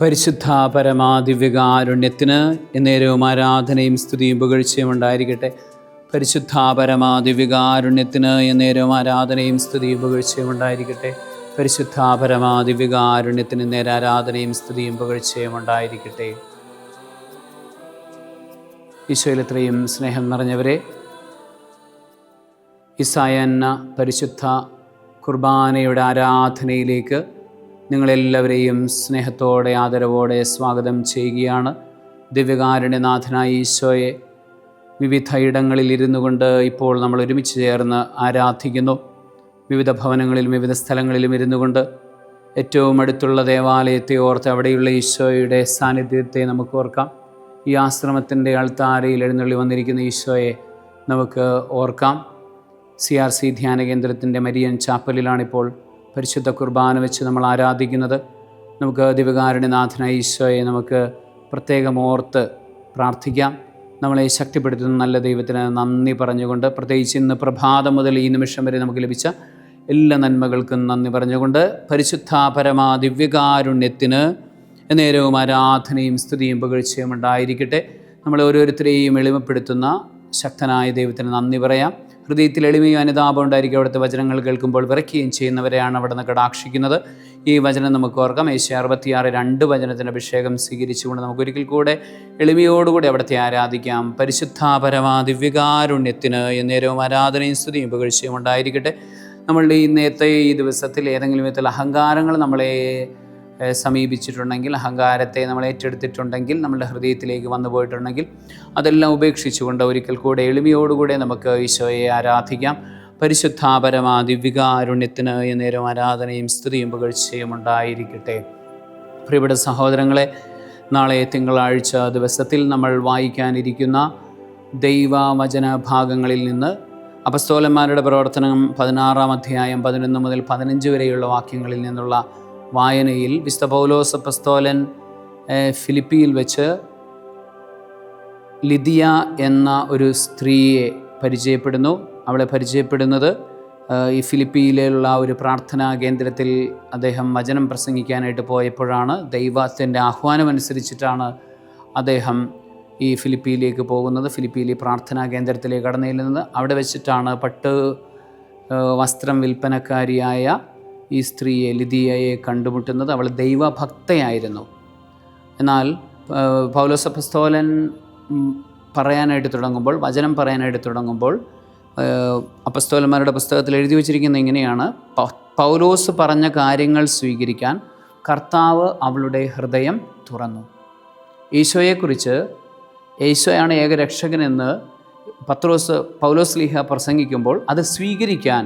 പരിശുദ്ധ പരമാദിവ്യകാരുണ്യത്തിന് എന്നേരവും ആരാധനയും സ്തുതിയും പുകഴ്ചയും ഉണ്ടായിരിക്കട്ടെ. പരിശുദ്ധ പരമാദിവ്യകാരുണ്യത്തിന് എന്നേരവും ആരാധനയും സ്തുതിയും പുകഴ്ചയും ഉണ്ടായിരിക്കട്ടെ. പരിശുദ്ധ പരമാദിവ്യകാരുണ്യത്തിന് നേരെ ആരാധനയും സ്തുതിയും പുകഴ്ചയും ഉണ്ടായിരിക്കട്ടെ. ഈശോയിൽ എത്രയും സ്നേഹം നിറഞ്ഞവരെ, ഈസായന്ന പരിശുദ്ധ കുർബാനയുടെ ആരാധനയിലേക്ക് നിങ്ങളെല്ലാവരെയും സ്നേഹത്തോടെ ആദരവോടെ സ്വാഗതം ചെയ്യുകയാണ്. ദിവ്യകാരുണ്യനാഥനായ ഈശോയെ വിവിധ ഇടങ്ങളിൽ ഇരുന്നു കൊണ്ട് ഇപ്പോൾ നമ്മൾ ഒരുമിച്ച് ചേർന്ന് ആരാധിക്കുന്നു. വിവിധ ഭവനങ്ങളിലും വിവിധ സ്ഥലങ്ങളിലും ഇരുന്നു കൊണ്ട് ഏറ്റവും അടുത്തുള്ള ദേവാലയത്തെ ഓർത്ത് അവിടെയുള്ള ഈശോയുടെ സാന്നിധ്യത്തെ നമുക്ക് ഓർക്കാം. ഈ ആശ്രമത്തിൻ്റെ അൾത്താരയിൽ എഴുന്നള്ളി വന്നിരിക്കുന്ന ഈശോയെ നമുക്ക് ഓർക്കാം. CRC ധ്യാന കേന്ദ്രത്തിൻ്റെ മരിയൻ ചാപ്പലിലാണിപ്പോൾ പരിശുദ്ധ കുർബാന വെച്ച് നമ്മൾ ആരാധിക്കുന്നത്. നമുക്ക് ദിവ്യകാരുണ്യനാഥനായ ഈശോയെ നമുക്ക് പ്രത്യേകം ഓർത്ത് പ്രാർത്ഥിക്കാം. നമ്മളെ ശക്തിപ്പെടുത്തുന്ന നല്ല ദൈവത്തിന് നന്ദി പറഞ്ഞുകൊണ്ട്, പ്രത്യേകിച്ച് ഇന്ന് പ്രഭാതം മുതൽ ഈ നിമിഷം വരെ നമുക്ക് ലഭിച്ച എല്ലാ നന്മകൾക്കും നന്ദി പറഞ്ഞുകൊണ്ട്, പരിശുദ്ധ പരമാ ദിവ്യകാരുണ്യത്തിന് നേരവും ആരാധനയും സ്തുതിയും പുകഴ്ചയും ഉണ്ടായിരിക്കട്ടെ. നമ്മളെ ഓരോരുത്തരെയും എളിമപ്പെടുത്തുന്ന ശക്തനായ ദൈവത്തിന് നന്ദി പറയാം. ഹൃദയത്തിൽ എളിമയും അനുതാപം ഉണ്ടായിരിക്കും. അവിടുത്തെ വചനങ്ങൾ കേൾക്കുമ്പോൾ വിറയ്ക്കുകയും ചെയ്യുന്നവരെയാണ് അവിടെ നിന്ന് കടാക്ഷിക്കുന്നത്. ഈ വചനം നമുക്ക് ഓർക്കാം. ഏശയ്യാ 66:2 വചനത്തിൻ്റെ അഭിഷേകം സ്വീകരിച്ചുകൊണ്ട് നമുക്കൊരിക്കൽ കൂടെ എളിമയോടുകൂടി അവിടുത്തെ ആരാധിക്കാം. പരിശുദ്ധ പരമാ ദിവ്യകാരുണ്യത്തിന് എന്നേരവും ആരാധനയും സ്തുതിയും പുകഴ്ചയും ഉണ്ടായിരിക്കട്ടെ. നമ്മളുടെ ഇന്നത്തെ ഈ ദിവസത്തിൽ ഏതെങ്കിലും വിധത്തിൽ അഹങ്കാരങ്ങൾ നമ്മളെ സമീപിച്ചിട്ടുണ്ടെങ്കിൽ, അഹങ്കാരത്തെ നമ്മൾ ഏറ്റെടുത്തിട്ടുണ്ടെങ്കിൽ, നമ്മളുടെ ഹൃദയത്തിലേക്ക് വന്നു പോയിട്ടുണ്ടെങ്കിൽ അതെല്ലാം ഉപേക്ഷിച്ചുകൊണ്ട് ഒരിക്കൽ കൂടെ എളിമയോടുകൂടെ നമുക്ക് ഈശോയെ ആരാധിക്കാം. പരിശുദ്ധ പരമാ ദിവ്യകാരുണ്യത്തിന് എന്നേരം ആരാധനയും സ്തുതിയും പുകഴ്ചയും ഉണ്ടായിരിക്കട്ടെ. പ്രിയപ്പെട്ട സഹോദരങ്ങളെ, നാളെ തിങ്കളാഴ്ച ദിവസത്തിൽ നമ്മൾ വായിക്കാനിരിക്കുന്ന ദൈവവചന ഭാഗങ്ങളിൽ നിന്ന് അപ്പസ്തോലന്മാരുടെ പ്രവർത്തനം 16-ാം അധ്യായം 11 മുതൽ 15 വരെയുള്ള വാക്യങ്ങളിൽ നിന്നുള്ള വായനയിൽ വിശുദ്ധ പൗലോസ് അപ്പസ്തോലൻ ഫിലിപ്പിയിൽ വെച്ച് ലിദിയ എന്ന ഒരു സ്ത്രീയെ പരിചയപ്പെടുന്നു. അവളെ പരിചയപ്പെടുന്നത് ഈ ഫിലിപ്പിയിലുള്ള ഒരു പ്രാർത്ഥനാ കേന്ദ്രത്തിൽ അദ്ദേഹം വചനം പ്രസംഗിക്കാനായിട്ട് പോയപ്പോഴാണ്. ദൈവത്തിൻ്റെ ആഹ്വാനമനുസരിച്ചിട്ടാണ് അദ്ദേഹം ഈ ഫിലിപ്പിയിലേക്ക് പോകുന്നത്. ഫിലിപ്പിയിലെ പ്രാർത്ഥനാ കേന്ദ്രത്തിലേക്ക് കടന്നു ചെല്ലുന്നത്. അവിടെ വെച്ചിട്ടാണ് പട്ട് വസ്ത്രം വിൽപ്പനക്കാരിയായ ഈ സ്ത്രീയെ, ലിദിയയെ കണ്ടുമുട്ടുന്നത്. അവൾ ദൈവഭക്തയായിരുന്നു. എന്നാൽ പൗലോസ് അപ്പസ്തോലൻ പറയാനായിട്ട് തുടങ്ങുമ്പോൾ, വചനം പറയാനായിട്ട് തുടങ്ങുമ്പോൾ, അപ്പസ്തോലന്മാരുടെ പുസ്തകത്തിൽ എഴുതി വച്ചിരിക്കുന്നത് ഇങ്ങനെയാണ്: പൗലോസ് പറഞ്ഞ കാര്യങ്ങൾ സ്വീകരിക്കാൻ കർത്താവ് അവളുടെ ഹൃദയം തുറന്നു. ഈശോയെക്കുറിച്ച്, ഈശോയാണ് ഏകരക്ഷകനെന്ന് പൗലോസ് ലീഹ പ്രസംഗിക്കുമ്പോൾ അത് സ്വീകരിക്കാൻ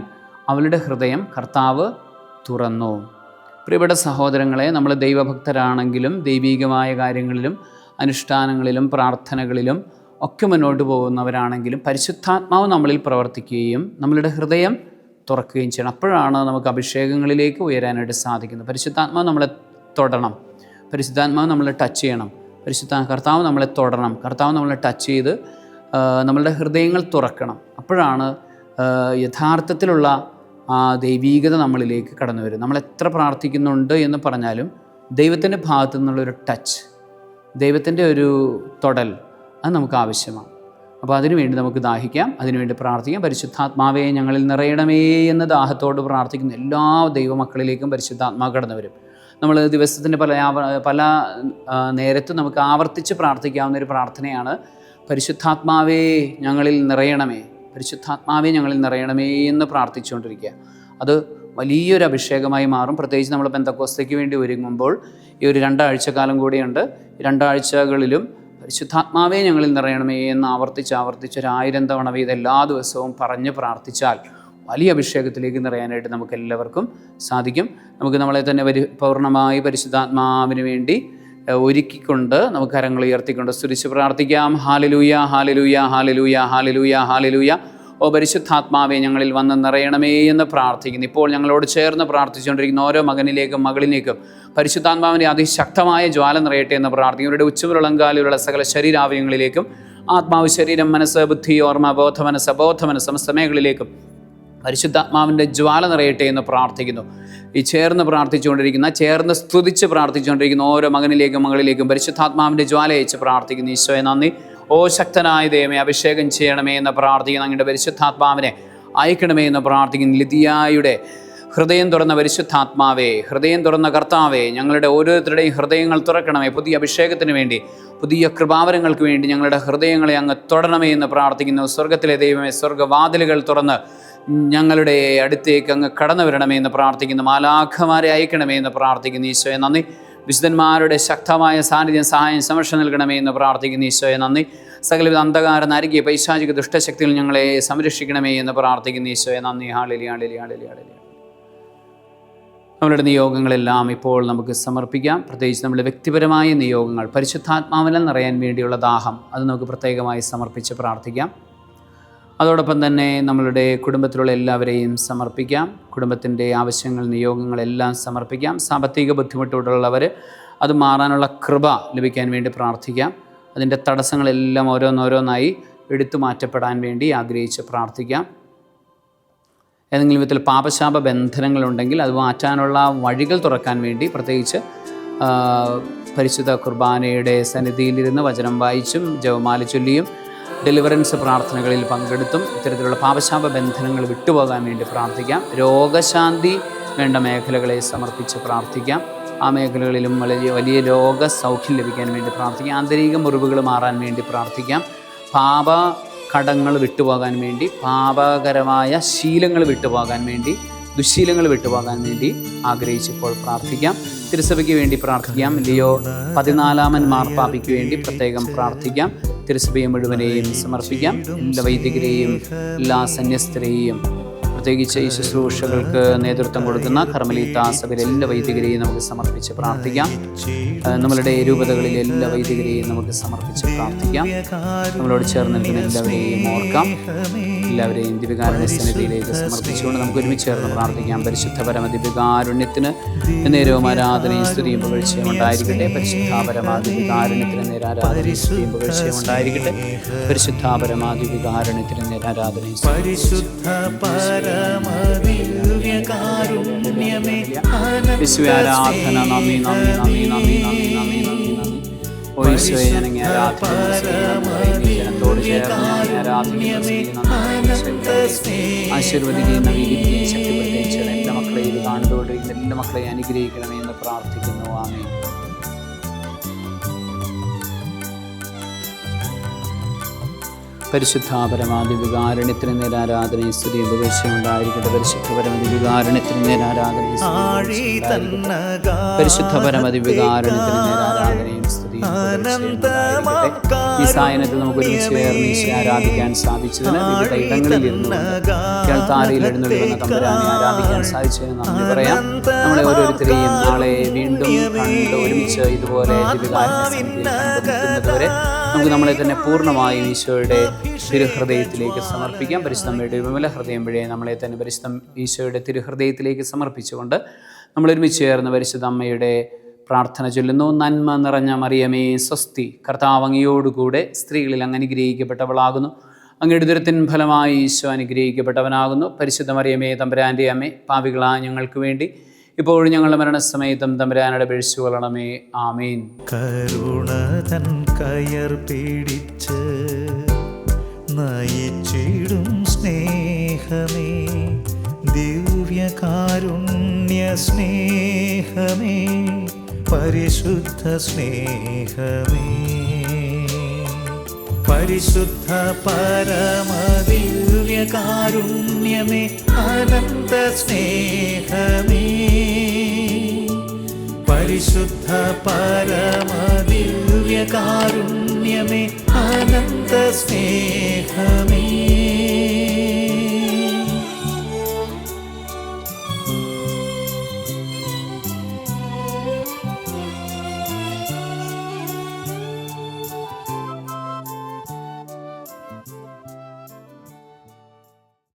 അവളുടെ ഹൃദയം കർത്താവ് തുറന്നു. പ്രിയപ്പെട്ട സഹോദരങ്ങളെ, നമ്മൾ ദൈവഭക്തരാണെങ്കിലും ദൈവീകമായ കാര്യങ്ങളിലും അനുഷ്ഠാനങ്ങളിലും പ്രാർത്ഥനകളിലും ഒക്കെ മുന്നോട്ട് പോകുന്നവരാണെങ്കിലും പരിശുദ്ധാത്മാവ് നമ്മളിൽ പ്രവർത്തിക്കുകയും നമ്മളുടെ ഹൃദയം തുറക്കുകയും ചെയ്യണം. അപ്പോഴാണ് നമുക്ക് അഭിഷേകങ്ങളിലേക്ക് ഉയരാനായിട്ട് സാധിക്കുന്നത്. പരിശുദ്ധാത്മാവ് നമ്മളെ തൊടണം, പരിശുദ്ധാത്മാവ് നമ്മളെ ടച്ച് ചെയ്യണം, കർത്താവ് നമ്മളെ തൊടണം, കർത്താവ് നമ്മളെ ടച്ച് ചെയ്ത് നമ്മളുടെ ഹൃദയങ്ങൾ തുറക്കണം. അപ്പോഴാണ് യഥാർത്ഥത്തിലുള്ള ആ ദൈവീകത നമ്മളിലേക്ക് കടന്നു വരും. നമ്മൾ എത്ര പ്രാർത്ഥിക്കുന്നുണ്ട് എന്ന് പറഞ്ഞാലും ദൈവത്തിൻ്റെ ഭാഗത്തു നിന്നുള്ളൊരു ടച്ച്, ദൈവത്തിൻ്റെ ഒരു തൊടൽ, അത് നമുക്ക് ആവശ്യമാണ്. അപ്പോൾ അതിനുവേണ്ടി നമുക്ക് ദാഹിക്കാം, അതിനുവേണ്ടി പ്രാർത്ഥിക്കാം. പരിശുദ്ധാത്മാവേ ഞങ്ങളിൽ നിറയണമേ എന്ന് ദാഹത്തോട് പ്രാർത്ഥിക്കുന്ന എല്ലാ ദൈവമക്കളിലേക്കും പരിശുദ്ധാത്മാവ് കടന്നു വരും. നമ്മൾ ദിവസത്തിൻ്റെ പല നേരത്തും നമുക്ക് ആവർത്തിച്ച് പ്രാർത്ഥിക്കാവുന്ന ഒരു പ്രാർത്ഥനയാണ് പരിശുദ്ധാത്മാവേ ഞങ്ങളിൽ നിറയണമേ, പരിശുദ്ധാത്മാവേ ഞങ്ങളിൽ നിറയണമേ എന്ന് പ്രാർത്ഥിച്ചുകൊണ്ടിരിക്കുക. അത് വലിയൊരു അഭിഷേകമായി മാറും. പ്രത്യേകിച്ച് നമ്മൾ പെന്തക്കോസ്തയ്ക്ക് വേണ്ടി ഒരുങ്ങുമ്പോൾ ഈ ഒരു 2 ആഴ്ചക്കാലം കൂടിയുണ്ട്. 2 ആഴ്ചകളിലും പരിശുദ്ധാത്മാവേ ഞങ്ങളിൽ നിറയണമേ എന്ന് ആവർത്തിച്ച് 1000 തവണ വീതം എല്ലാ ദിവസവും പറഞ്ഞ് പ്രാർത്ഥിച്ചാൽ വലിയ അഭിഷേകത്തിലേക്ക് നിറയാനായിട്ട് നമുക്ക് എല്ലാവർക്കും സാധിക്കും. നമുക്ക് നമ്മളെ തന്നെ പൂർണ്ണമായി പരിശുദ്ധാത്മാവിന് വേണ്ടി ഒരുക്കിക്കൊണ്ട് നമുക്ക് കരങ്ങൾ ഉയർത്തിക്കൊണ്ട് സ്തുതിച്ച് പ്രാർത്ഥിക്കാം. ഹാലലൂയ, ഹാലലൂയ, ഹാലലൂയ, ഹാലലൂയ, ഹാലലൂയ. ഓ പരിശുദ്ധാത്മാവേ ഞങ്ങളിൽ വന്ന് നിറയണമേ എന്ന് പ്രാർത്ഥിക്കുന്നു. ഇപ്പോൾ ഞങ്ങളോട് ചേർന്ന് പ്രാർത്ഥിച്ചുകൊണ്ടിരിക്കുന്ന ഓരോ മകനിലേക്കും മകളിലേക്കും പരിശുദ്ധാത്മാവിൻ്റെ അതിശക്തമായ ജ്വാല നിറയട്ടെ എന്ന് പ്രാർത്ഥിക്കും. ഇവരുടെ ഉച്ചമുളങ്കാലിലുള്ള സകല ശരീരാവയവങ്ങളിലേക്കും, ആത്മാവ്, ശരീരം, മനസ്സ്, ബുദ്ധി, ഓർമ്മ, ബോധമനസ്സ് സമസ്ത മേഖലയിലേക്കും പരിശുദ്ധാത്മാവിൻ്റെ ജ്വാല നിറയട്ടെ എന്ന് പ്രാർത്ഥിക്കുന്നു. ഈ ചേർന്ന് പ്രാർത്ഥിച്ചുകൊണ്ടിരിക്കുന്ന, ചേർന്ന് സ്തുതിച്ച് പ്രാർത്ഥിച്ചുകൊണ്ടിരിക്കുന്ന ഓരോ മകനിലേക്കും മകളിലേക്കും പരിശുദ്ധാത്മാവിൻ്റെ ജ്വാല അയച്ച് പ്രാർത്ഥിക്കുന്നു. ഈശോയെ നന്ദി. ഓ ശക്തനായ ദൈവമേ, അഭിഷേകം ചെയ്യണമേ എന്ന് പ്രാർത്ഥിക്കുന്നു. അങ്ങയുടെ പരിശുദ്ധാത്മാവിനെ അയക്കണമേ എന്ന് പ്രാർത്ഥിക്കുന്നു. ലിദിയായുടെ ഹൃദയം തുറന്ന പരിശുദ്ധാത്മാവേ, ഹൃദയം തുറന്ന കർത്താവേ, ഞങ്ങളുടെ ഓരോരുത്തരുടെയും ഹൃദയങ്ങൾ തുറക്കണമേ. പുതിയ അഭിഷേകത്തിന് വേണ്ടി, പുതിയ കൃപാവരങ്ങൾക്ക് വേണ്ടി ഞങ്ങളുടെ ഹൃദയങ്ങളെ അങ്ങ് തൊടണമേ എന്ന് പ്രാർത്ഥിക്കുന്നു. സ്വർഗത്തിലെ ദൈവമേ, സ്വർഗവാതിലുകൾ തുറന്ന് ഞങ്ങളുടെ അടുത്തേക്ക് അങ്ങ് കടന്നു വരണമേ എന്ന് പ്രാർത്ഥിക്കുന്നു. മാലാഖമാരെ അയക്കണമേ എന്ന് പ്രാർത്ഥിക്കുന്നു. ഈശോയെ നന്ദി. വിശുദ്ധന്മാരുടെ ശക്തമായ സാന്നിധ്യം, സഹായം, സംരക്ഷണം നൽകണമേ എന്ന് പ്രാർത്ഥിക്കുന്നു. ഈശോയെ നന്ദി. സകലവിധ അന്ധകാര നരകിയ പൈശാചിക ദുഷ്ടശക്തികൾ ഞങ്ങളെ സംരക്ഷിക്കണമേ എന്ന് പ്രാർത്ഥിക്കുന്നു. ഈശോയെ നന്ദി. Hallelujah, hallelujah, hallelujah, hallelujah. നമ്മളുടെ നിയോഗങ്ങളെല്ലാം ഇപ്പോൾ നമുക്ക് സമർപ്പിക്കാം. പ്രത്യേകിച്ച് നമ്മുടെ വ്യക്തിപരമായ നിയോഗങ്ങൾ, പരിശുദ്ധാത്മാവിനാൽ നിറയാൻ വേണ്ടിയുള്ള ദാഹം, അത് നമുക്ക് പ്രത്യേകമായി സമർപ്പിച്ച് പ്രാർത്ഥിക്കാം. അതോടൊപ്പം തന്നെ നമ്മളുടെ കുടുംബത്തിലുള്ള എല്ലാവരെയും സമർപ്പിക്കാം. കുടുംബത്തിൻ്റെ ആവശ്യങ്ങൾ, നിയോഗങ്ങളെല്ലാം സമർപ്പിക്കാം. സാമ്പത്തിക ബുദ്ധിമുട്ടുകളുള്ളവർ അത് മാറാനുള്ള കൃപ ലഭിക്കാൻ വേണ്ടി പ്രാർത്ഥിക്കാം. അതിൻ്റെ തടസ്സങ്ങളെല്ലാം ഓരോന്നോരോന്നായി എടുത്തു മാറ്റപ്പെടാൻ വേണ്ടി ആഗ്രഹിച്ച് പ്രാർത്ഥിക്കാം. ഏതെങ്കിലും വിധത്തിൽ പാപശാപ ബന്ധനങ്ങളുണ്ടെങ്കിൽ അത് മാറ്റാനുള്ള വഴികൾ തുറക്കാൻ വേണ്ടി പ്രത്യേകിച്ച് പരിശുദ്ധ കുർബാനയുടെ സന്നിധിയിലിരുന്ന് വചനം വായിച്ചും ജപമാല ചൊല്ലിയും ഡെലിവറൻസ് പ്രാർത്ഥനകളിൽ പങ്കെടുത്തും ഇത്തരത്തിലുള്ള പാപശാപ ബന്ധനങ്ങൾ വിട്ടുപോകാൻ വേണ്ടി പ്രാർത്ഥിക്കാം. രോഗശാന്തി വേണ്ട മേഖലകളെ സമർപ്പിച്ച് പ്രാർത്ഥിക്കാം. ആ മേഖലകളിലും വലിയ രോഗസൗഖ്യം ലഭിക്കാൻ വേണ്ടി പ്രാർത്ഥിക്കാം. ആന്തരിക മുറിവുകൾ മാറാൻ വേണ്ടി പ്രാർത്ഥിക്കാം. കടങ്ങൾ വിട്ടുപോകാൻ വേണ്ടി, പാപകരമായ ശീലങ്ങൾ വിട്ടുപോകാൻ വേണ്ടി, ദുശ്ശീലങ്ങൾ വിട്ടുപോകാൻ വേണ്ടി ആഗ്രഹിച്ചപ്പോൾ പ്രാർത്ഥിക്കാം. തിരുസഭയ്ക്ക് വേണ്ടി പ്രാർത്ഥിക്കാം. ലിയോ 14 മാർപ്പാപ്പയ്ക്ക് വേണ്ടി പ്രത്യേകം പ്രാർത്ഥിക്കാം. തിരുസഭയെ മുഴുവനെയും സമർപ്പിക്കാം. എല്ലാ വൈദികരെയും എല്ലാ സന്യസ്തരെയും പ്രത്യേകിച്ച് ഈ ശുശ്രൂഷകൾക്ക് നേതൃത്വം കൊടുക്കുന്ന കർമ്മലീത്ത സഭയിലെ എല്ലാ വൈദികരെയും നമുക്ക് സമർപ്പിച്ച് പ്രാർത്ഥിക്കാം. നമ്മളുടെ രൂപതകളിലെ എല്ലാ വൈദികരെയും നമുക്ക് സമർപ്പിച്ച് പ്രാർത്ഥിക്കാം. നമ്മളോട് ചേർന്ന് നിൽക്കുന്ന എല്ലാവരെയും ഓർക്കാം. എല്ലാവരെയും ദിവ്യകാരുണ്യ സന്നിധിയിലേക്ക് സമർപ്പിച്ചുകൊണ്ട് നമുക്ക് ഒരുമിച്ച് ചേർന്ന് പ്രാർത്ഥിക്കാം. പരിശുദ്ധ പരമ ദിവ്യകാരുണ്യത്തിന് നേരവും ആരാധനയും സ്തുതിയും പുകഴ്ചയും ഉണ്ടായിരിക്കട്ടെ. പരിശുദ്ധ പരമ ദിവ്യകാരുണ്യത്തിന് നേരെ ആരാധനയും സ്തുതിയും പുകഴ്ചയും ഉണ്ടായിരിക്കട്ടെ. പരിശുദ്ധ പരമ ദിവ്യകാരുണ്യത്തിന് നേരെ ആരാധനയും ആരാധന. നന്ദി, നന്ദി, നന്ദി, നന്ദി, നന്ദി, നന്ദി, നന്ദി, നന്ദി. ഓ ഈശോയെ, ഞാൻ അങ്ങേ ജനത്തോട് ചേർന്ന് ആശീർവദിക്കുകയും നവീകരിക്കുകയും ശക്തിപ്പെടുത്തുകയും ചെയ്യണം. എല്ലാ മക്കളെയും ഇത് കാണുന്നതോടെ എല്ലാ മക്കളെയും അനുഗ്രഹിക്കണമേ എന്ന് പ്രാർത്ഥിക്കുന്നു. ആമേൻ. പരിശുദ്ധ പരമാദിവികാരുണ്യത്തിന് നേരെ ആരാധനയും സ്തുതിയും പുകഴ്ചയും ഉണ്ടായിരിക്കട്ടെ. പരിശുദ്ധ പരമദിവികാരുണ്യത്തിന് നേരെ ആരാധനയും പരിശുദ്ധ പരമദിവികാരുണ്യത്തിന് നേരെ ആരാധനയും സ്തുതിയും ഉണ്ടായിരിക്കട്ടെ. ഈ സായനത്തിൽ നമുക്ക് ഒരുമിച്ച് ചേർന്ന് ഈശോയെ ആരാധിക്കാൻ സാധിച്ചതിന് വിവിധ ഇടങ്ങളിൽ ഇരുന്നു കേൾത്താരയിൽ എഴുന്നള്ളി വന്ന തമ്പുരാനെ ആരാധിക്കാൻ സാധിച്ചതിന് നന്ദി പറയാം. നമ്മളെ ഓരോരുത്തരെയും നാളെ വീണ്ടും കണ്ട് ഒരുമിച്ച് ഇതുപോലെ കണ്ടുമുട്ടുന്നതുവരെ നമുക്ക് നമ്മളെ തന്നെ പൂർണ്ണമായും ഈശോയുടെ തിരുഹൃദയത്തിലേക്ക് സമർപ്പിക്കാം. പരിശുദ്ധമ്മയുടെ വിമല ഹൃദയം വഴിയെ നമ്മളെ തന്നെ പരിശുദ്ധ ഈശോയുടെ തിരുഹൃദയത്തിലേക്ക് സമർപ്പിച്ചുകൊണ്ട് നമ്മൾ ഒരുമിച്ച് ചേർന്ന് പരിശുദ്ധ അമ്മയുടെ പ്രാർത്ഥന ചൊല്ലുന്നു. നന്മ നിറഞ്ഞ മറിയമേ സ്വസ്തി, കർത്താവ് അങ്ങയോടുകൂടെ സ്ത്രീകളിൽ അങ്ങ് അനുഗ്രഹിക്കപ്പെട്ടവളാകുന്നു. അങ്ങയുടെ ഉദരത്തിൻ ഫലമായി ഈശോ അനുഗ്രഹിക്കപ്പെട്ടവനാകുന്നു. പരിശുദ്ധ മറിയമേ തമ്പുരാൻ്റെ അമ്മേ, പാപികളായ ഞങ്ങൾക്ക് വേണ്ടി ഇപ്പോഴും ഞങ്ങളുടെ മരണസമയത്തും തമ്പുരാനോട് അപേക്ഷിച്ചു കൊള്ളണമേ. ആമേൻ. കരുണ തൻ കയർ പിടിച്ച് നയിച്ചിടും സ്നേഹമേ, ദിവ്യകാരുണ്യ സ്നേഹമേ, പരിശുദ്ധ സ്നേഹമേ, പരിശുദ്ധ പരമദിവ്യകാരുണ്യമേ, അനന്ത സ്നേഹമേ, പരിശുദ്ധ പരമദിവ്യകാരുണ്യമേ, അനന്ത സ്നേഹമേ.